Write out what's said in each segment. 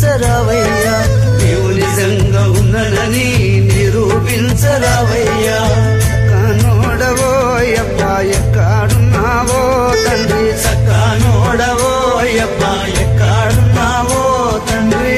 నిరూపించరావయ్యా నీవు నిజంగా ఉన్ననని నిరూపించరావయ్యా సక్కానోడవోయప్ప ఎక్కడున్నావో తండ్రి సక్కానోడవోయప్ప ఎక్కడున్నావో తండ్రి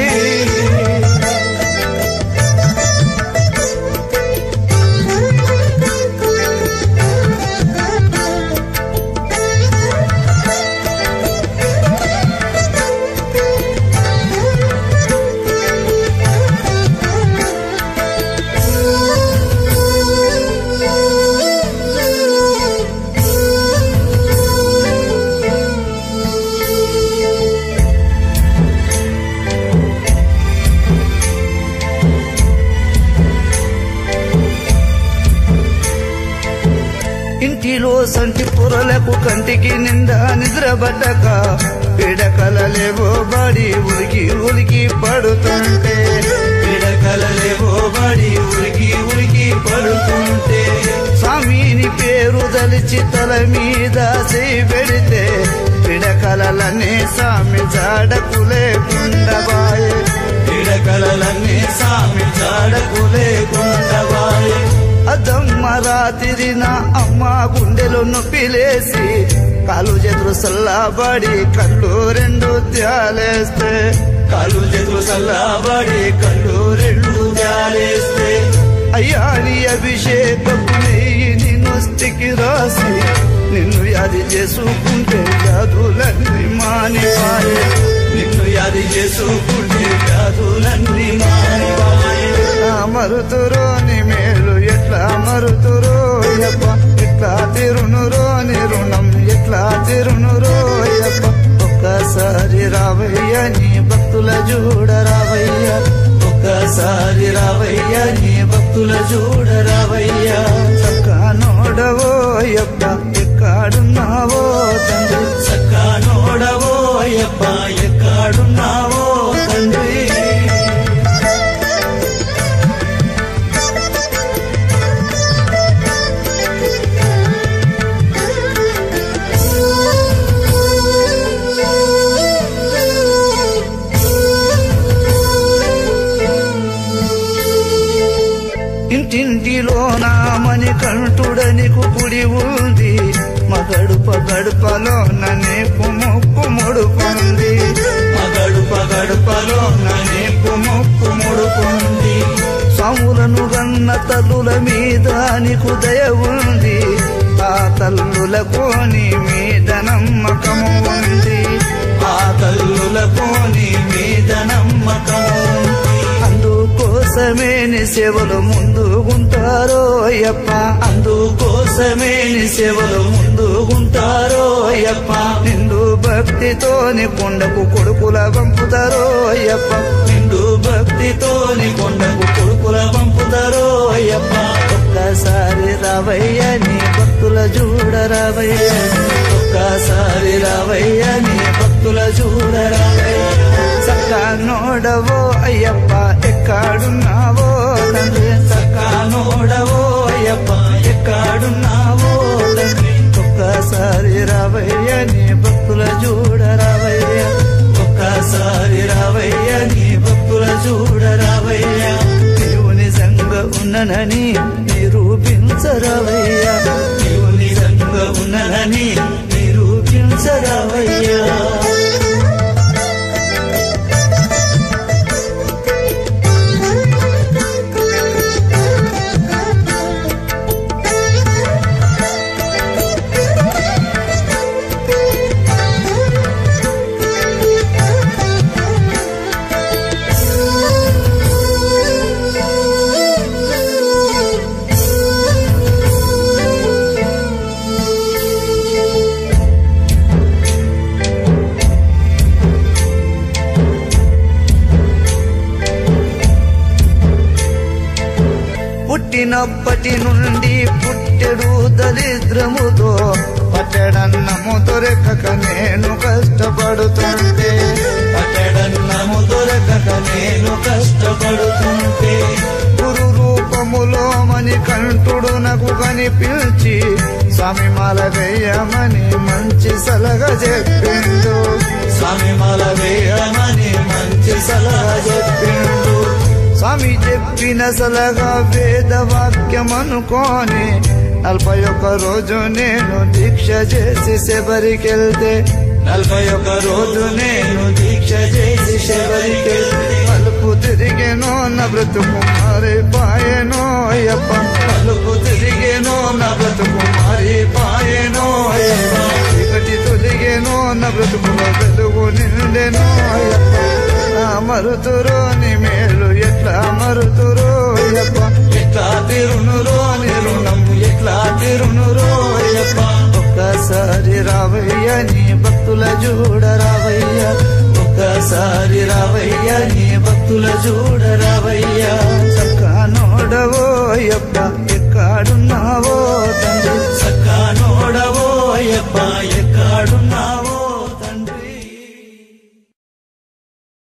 ఇంటిలో సంటి పొరలకు కంటికి నిండా నిద్రబట్టక పిడకలలేవో బాడి ఉలికి ఉలికి పడుతుంటే పిడకలలేవో బాడి ఉలికి ఉలికి పడుతుంటే స్వామిని పేరు దలిచి తల మీద చేయి పెడితే పిడకలనే స్వామి జాడకు లేకుండబాయే పిడకలనే స్వామి జాడకు లేకుండబాయే అదమ్మ రాత్రి నా అమ్మ గుండెలో నొప్పిలేసి కాలు చేతులు సల్లాబడి కళ్ళు రెండు త్యాలేస్తే కాలు చేతులు సల్లాబడి కళ్ళు రెండు త్యాలేస్తే అయ్యా నీ అభిషేకపు నెయ్యి నిన్నొస్తికి రాసి నిన్ను యాది చేసుకుంటే వ్యాధులన్నీ మానిపాయే నిన్ను యాది చేసుకుంటే వ్యాధులన్నీ మానిపాయే మరుతురో నీ మేలు ఎట్లా మరుతురో యప్ప ఎట్లా తిరునురో నీ రుణం ఎట్లా తిరునురో యప్ప ఒక్కసారి రావయ్య నీ భక్తుల చూడరావయ్య ఒక్కసారి రావయ్య నీ భక్తుల చూడరావయ్య సక్కానోడవో యప్ప ఎక్కడున్నావో తండ్రి సక్కానోడవో యప్ప ఎక్కడున్నావో తండ్రి ఇంటింటిలో నా మణికంఠుడనికు కుడి ఉంది మగడుప గడుపలో నీకు ముక్కు ముడుకుంది మగడుప గడుపలో నీకు ముక్కు ముడుకుంది స్వాములను గన్న తల్లుల మీద నీకు దయ ఉంది ఆ తల్లులకు నీ మీద నమ్మకము ఉంది ఆ తల్లులకు నీ మీద నమ్మకము అందుకోసమే నీ సేవలు ముందుగుంటారో అయ్యప్ప అందుకోసమే నీ సేవలు ముందుగుంటారో అయ్యప్ప నిండు భక్తితో నీ కొండకు కొడుకుల పంపుతారో అయ్యప్ప నిండు భక్తితో నీ కొండకు కొడుకుల పంపుతారో అయ్యప్ప ఒక్కసారి రావయ్య నీ భక్తుల చూడరావయ్య ఒక్కసారి రావయ్య నీ భక్తుల చూడరావయ్య సక్కానోడవో అయ్యప్ప ఎక్కడున్నావో తండ్రి సక్కానోడవో అయ్యప్ప ఎక్కడున్నావో తండ్రి ఒక్కసారి రావయ్య నీ భక్తుల చూడరావయ్య ఒక్కసారి రావయ్య నీ భక్తుల చూడరావయ్య నీవు నిజంగా ఉన్ననని నిరూపించరావయ్య నీవు నిజంగా ఉన్ననని నిరూపించరావయ్య పుట్టినప్పటి నుండి పుట్టెడు దరిద్రముతో పట్టెడన్నము దొరకక నేను కష్టపడుతుంటే పట్టెడన్నము దొరకక నేను కష్టపడుతుంటే గురు రూపములో మణికంఠుడు నాకు కనిపించి స్వామి మాల వేయమని మంచి సలహా చెప్పిండు స్వామి మాల వేయమని మంచి సలహా చెప్పిన సలహా వేదవాక్యమనుకోని 41 రోజు నేను దీక్ష చేసి శబరికెళ్తే 41 రోజు నేను దీక్ష చేసి శబరికెళ్తే మలుపు తిరిగేనో నా బ్రతుకు మారిపాయెనో అయ్యప్ప మలుపు తిరిగేనో నా బ్రతుకు మారిపాయెనో అయ్యప్ప చీకటి తొలిగేనో నా బ్రతుకులో వెలుగు నిండెనో అయ్యప్ప మరుతురో నీ మేలు ఎట్లా మరుతురో అయ్యప్ప ఎట్లా తిరునురో నీ రుణం ఎట్లా తిరునురో అయ్యప్ప ఒక్కసారి రావయ్య నీ భక్తుల చూడ రావయ్య ఒక్కసారి రావయ్య నీ భక్తుల చూడ రావయ్య చక్క నోడవో అయ్యప్ప